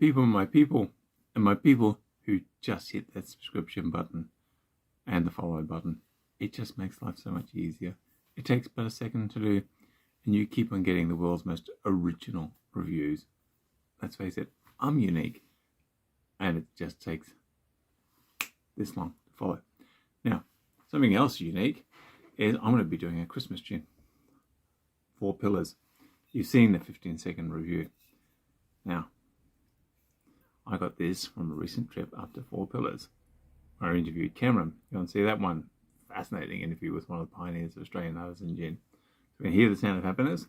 my people who just hit that subscription button and the follow button. It just makes life so much easier. It takes but a second to do, and you keep on getting the world's most original reviews. Let's face it, I'm unique, and it just takes this long to follow. Now, something else unique is I'm going to be doing a Christmas tune. 4 Pillars. You've seen the 15-second review. Now, I got this from a recent trip up to 4 Pillars. I interviewed Cameron. You want to see that one? Fascinating interview with one of the pioneers of Australian artisan gin. So we can hear the sound of happiness.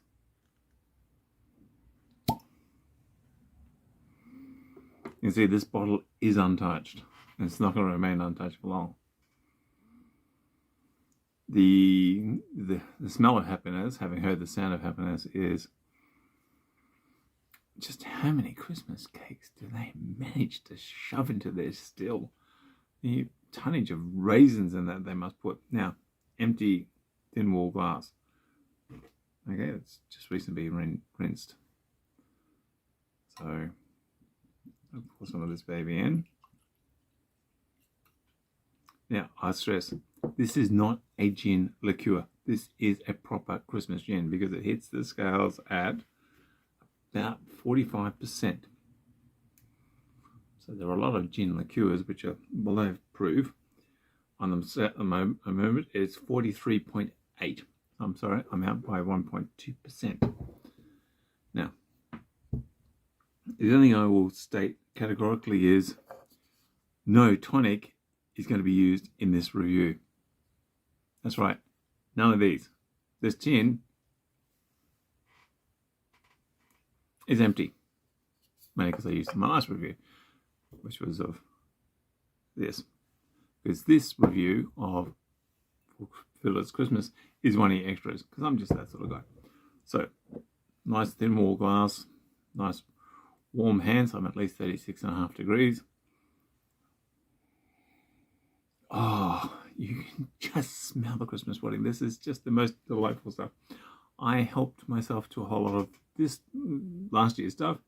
You can see this bottle is untouched, and it's not going to remain untouched for long. The smell of happiness, having heard the sound of happiness, is just how many Christmas cakes do they manage to shove into their still? The tonnage of raisins in that they must put. Now, empty thin wall glass. Okay, it's just recently rinsed. So, I'll pour some of this baby in. Now, I stress, this is not a gin liqueur. This is a proper Christmas gin because it hits the scales at about 45%. So there are a lot of gin liqueurs which are below proof. On them at the moment, it's 43.8. I'm sorry, I'm out by 1.2%. Now, the only thing I will state categorically is no tonic is going to be used in this review. That's right, none of these. This tin is empty, mainly because I used it in my last review, which was of this. Because this review of Philip's Christmas is one of the extras, because I'm just that sort of guy. So, nice thin wall glass, nice warm hands. I'm at least 36.5 degrees. Oh, you can just smell the Christmas pudding. This is just the most delightful stuff. I helped myself to a whole lot of this last year's stuff.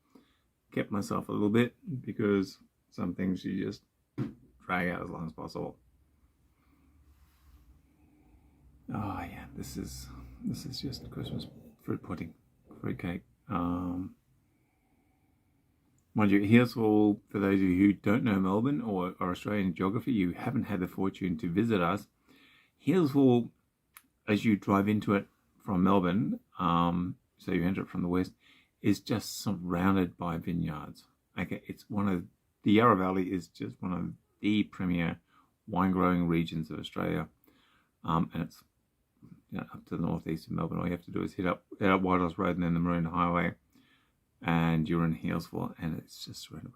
Kept myself a little bit because some things you just drag out as long as possible. Oh yeah, this is just Christmas fruit pudding, fruit cake. Mind you, here's all for those of you who don't know Melbourne or Australian geography, you haven't had the fortune to visit us. Hillsville, as you drive into it from Melbourne, so you enter it from the west, is just surrounded by vineyards. Okay, the Yarra Valley is just one of the premier wine growing regions of Australia, and it's up to the northeast of Melbourne. All you have to do is head up Whitehorse Road and then the Marine Highway, and you're in Healesville, and it's just surrounded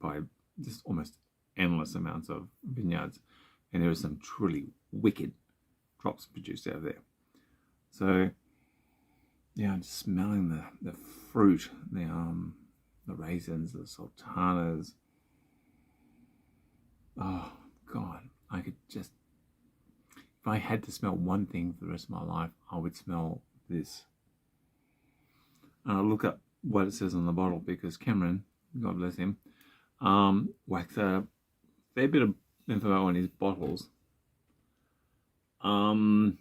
by just almost endless amounts of vineyards, and there are some truly wicked crops produced out there. So yeah, I'm just smelling the fruit, the raisins, the sultanas. Oh God, I could just, if I had to smell one thing for the rest of my life, I would smell this. And I'll look up what it says on the bottle because Cameron, God bless him, whacked a fair bit of info on his bottles. In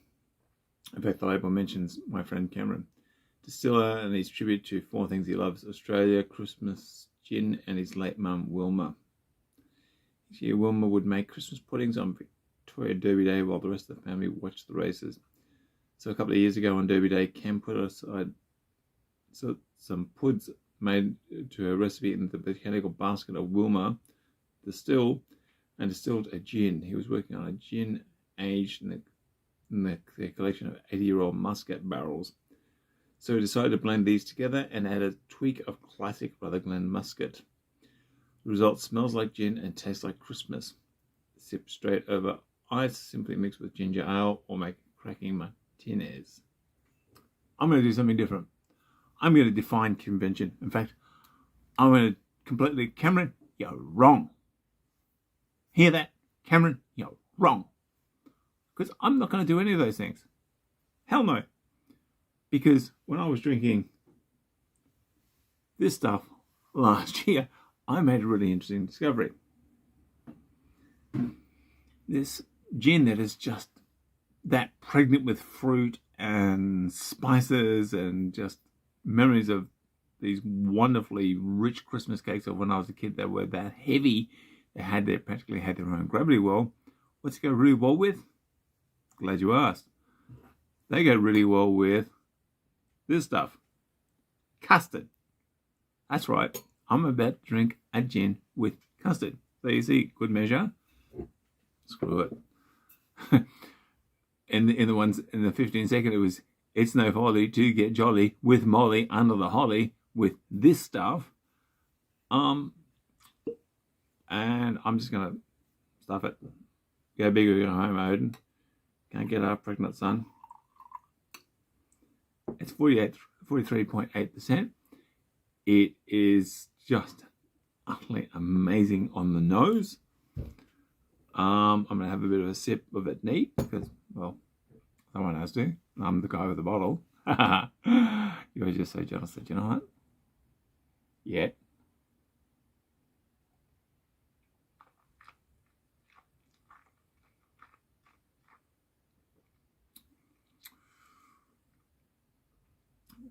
fact, the label mentions my friend Cameron, distiller, and his tribute to 4 things he loves: Australia, Christmas, gin, and his late mum, Wilma. Each year, Wilma would make Christmas puddings on Victoria Derby Day while the rest of the family watched the races. So a couple of years ago on Derby Day, Cam put aside some puds made to a recipe in the botanical basket of Wilma distilled a gin. He was working on a gin aged in their collection of 80-year-old muscat barrels. So he decided to blend these together and add a tweak of classic Rutherglen muscat. The result smells like gin and tastes like Christmas. Sip straight over ice, simply mix with ginger ale, or make cracking martinis. I'm going to do something different. I'm going to define convention. In fact, I'm going to completely, Cameron, you're wrong. Hear that? Cameron, you're wrong. Because I'm not going to do any of those things. Hell no. Because when I was drinking this stuff last year, I made a really interesting discovery. This gin that is just that pregnant with fruit and spices and just memories of these wonderfully rich Christmas cakes of when I was a kid that were that heavy. They practically had their own gravity well. What's it go really well with? Glad you asked. They go really well with this stuff. Custard. That's right. I'm about to drink a gin with custard. So you see, good measure. Screw it. in the ones in the 15-second, it was it's no folly to get jolly with Molly under the holly with this stuff. And I'm just gonna stuff it. Go big or go home, Odin. Can't get our pregnant son. It's 43.8%. It is just utterly amazing on the nose. I'm going to have a bit of a sip of it neat because, well, someone has to. I'm the guy with the bottle. You were just so jealous that, you know what? Yeah.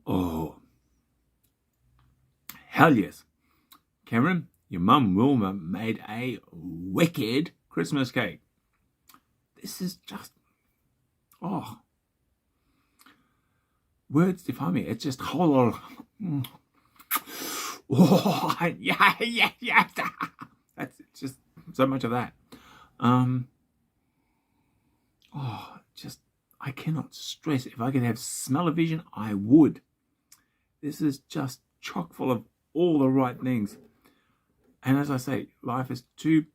Oh. Hell yes. Cameron, your mum Wilma made a wicked Christmas cake. This is just, oh, words define me. It's just a whole lot of, oh, yeah. That's just so much of that. Just, I cannot stress, if I could have smell-o-vision, I would. This is just chock full of all the right things. And as I say, life is too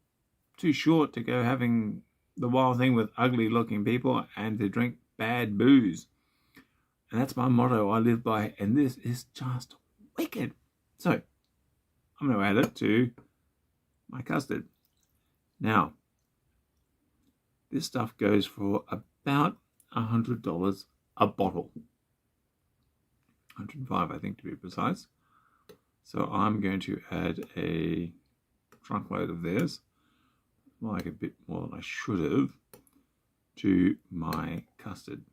short to go having the wild thing with ugly looking people and to drink bad booze. And that's my motto I live by. And this is just wicked. So I'm going to add it to my custard. Now, this stuff goes for about $100 a bottle. 105, I think, to be precise. So I'm going to add a trunk load of theirs, like a bit more than I should have, to my custard.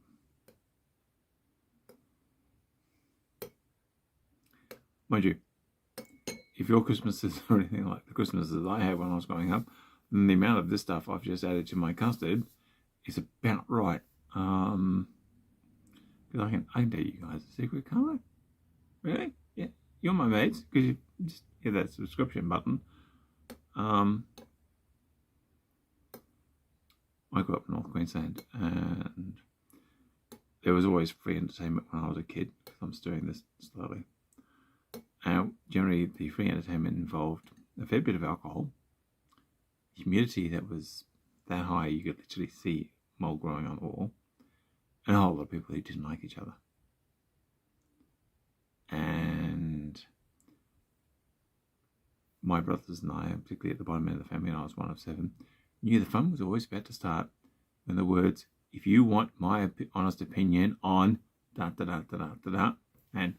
Mind you, if your Christmases are anything like the Christmases I had when I was growing up, then the amount of this stuff I've just added to my custard is about right. Because I can tell you guys a secret, can't I? Really? Yeah. You're my mates, because you just hit that subscription button. I grew up in North Queensland, and there was always free entertainment when I was a kid, because I'm still doing this slowly. And generally, the free entertainment involved a fair bit of alcohol, humidity that was that high you could literally see mold growing on the wall, and a whole lot of people who didn't like each other. And my brothers and I, particularly at the bottom end of the family, and I was one of 7, knew the fun was always about to start when the words, if you want my honest opinion on da da da da da da da, and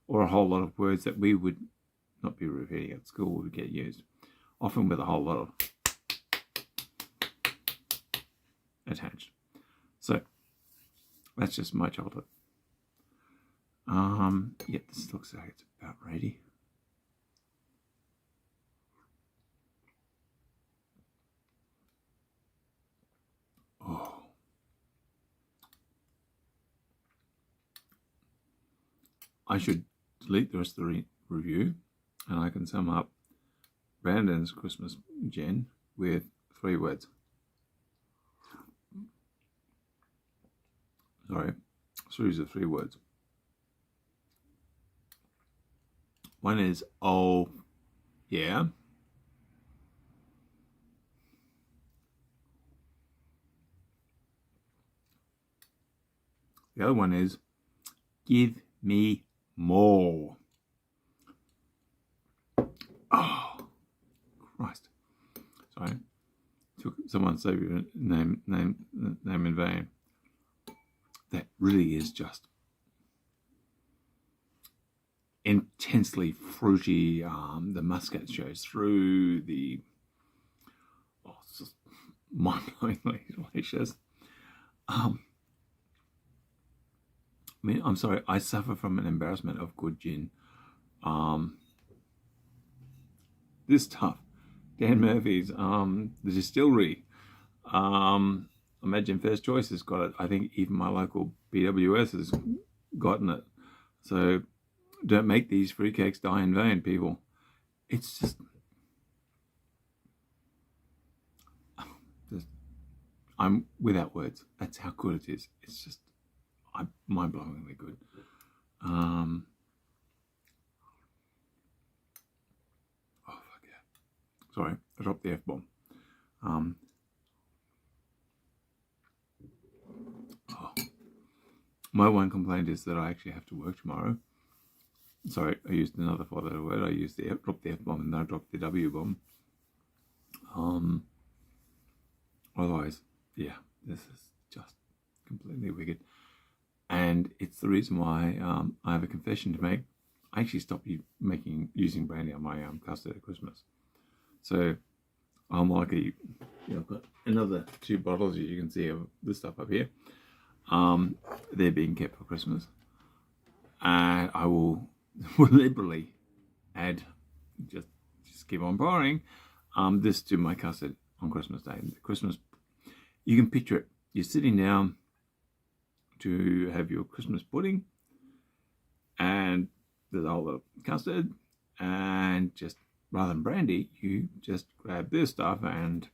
or a whole lot of words that we would not be repeating at school would get used, often with a whole lot of attached. So that's just my childhood. Yep, this looks like it's about ready. Oh. I should delete the rest of the review, and I can sum up Brandon's Christmas gin with 3 words. Sorry, series of 3 words. One is, oh, yeah. The other one is, give me more. Oh, Christ. Sorry. Took someone's name in vain. That really is just intensely fruity. The muscat shows through. It's just mind-blowingly delicious. I mean, I'm sorry, I suffer from an embarrassment of good gin. This stuff, Dan Murphy's, the distillery. Imagine First Choice has got it. I think even my local BWS has gotten it. So don't make these fruitcakes die in vain, people. It's just I'm without words. That's how good it is. It's just mind-blowingly good. Oh fuck yeah! Sorry, I dropped the F-bomb. My one complaint is that I actually have to work tomorrow. Sorry, I used another four-letter word. I used dropped the F-bomb and then I dropped the W-bomb. Otherwise, yeah, this is just completely wicked. And it's the reason why I have a confession to make. I actually stopped using brandy on my custard at Christmas. So I'm lucky. I've got another 2 bottles, as you can see, of this stuff up here. They're being kept for Christmas. And I will liberally add, just keep on pouring, this to my custard on Christmas Day. Christmas, you can picture it. You're sitting down to have your Christmas pudding, and there's a whole lot of custard, and just rather than brandy, you just grab this stuff and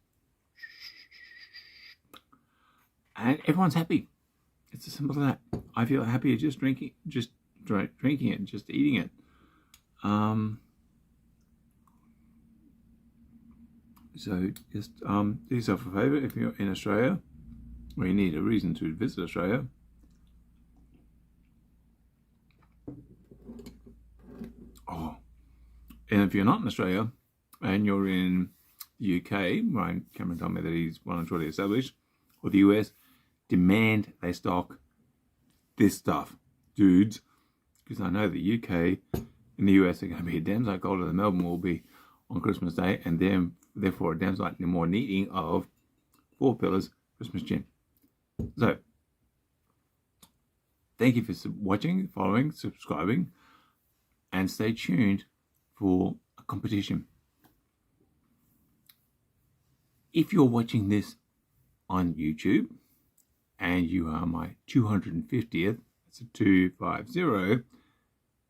everyone's happy. It's as simple as that. I feel happier just drinking it, just eating it. So just do yourself a favour if you're in Australia, or you need a reason to visit Australia. And if you're not in Australia and you're in the UK, Ryan Cameron told me that he's well and truly established, or the US, demand they stock this stuff, dudes, because I know the UK and the US are going to be a damn sight colder than Melbourne will be on Christmas Day, and therefore a damn sight more needing of 4 Pillars Christmas gin. So, thank you for watching, following, subscribing, and stay tuned for a competition. If you're watching this on YouTube and you are my 250th, that's a 250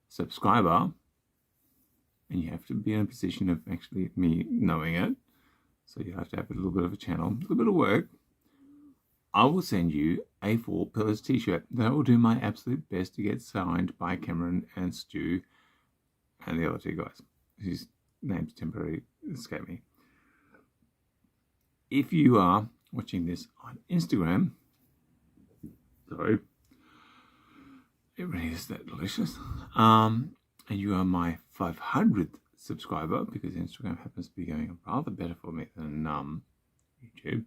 subscriber, and you have to be in a position of actually me knowing it, so you have to have a little bit of a channel, a little bit of work, I will send you a 4 Pillars t-shirt that I will do my absolute best to get signed by Cameron and Stu and the other 2 guys whose names temporarily escape me. If you are watching this on Instagram, sorry, it really is that delicious, and you are my 500th subscriber, because Instagram happens to be going rather better for me than YouTube,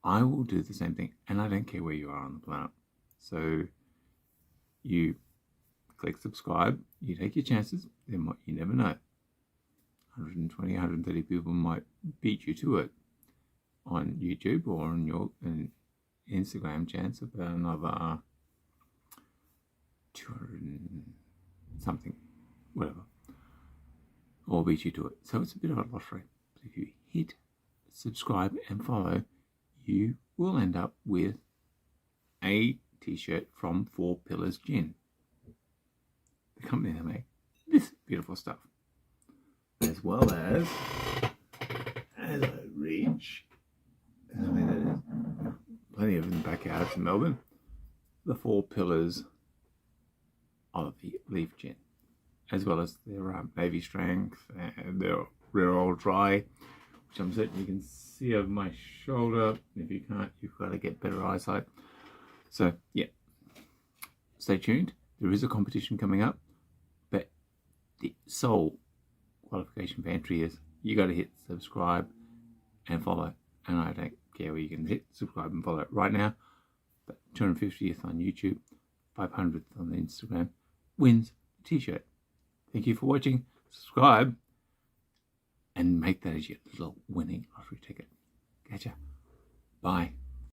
I will do the same thing, and I don't care where you are on the planet. So you click subscribe, you take your chances, then you never know. 120, 130 people might beat you to it on YouTube, or on your Instagram chance of another 200 something, whatever, or beat you to it. So it's a bit of a lottery. But if you hit subscribe and follow, you will end up with a t-shirt from 4 Pillars Gin, the company that make this beautiful stuff, as well as I reach, I mean, there's plenty of in the backyards in Melbourne, the 4 Pillars of the Leaf Gin, as well as their Navy Strength and their Rare Old Dry, which I'm certain you can see over my shoulder. If you can't, you've got to get better eyesight. So yeah, stay tuned. There is a competition coming up, but the sole qualification for entry is you got to hit subscribe and follow. And I don't care where you can hit subscribe and follow right now, but 250th on YouTube, 500th on Instagram, wins a t-shirt. Thank you for watching. Subscribe and make that as your little winning lottery ticket. Catch ya. Bye.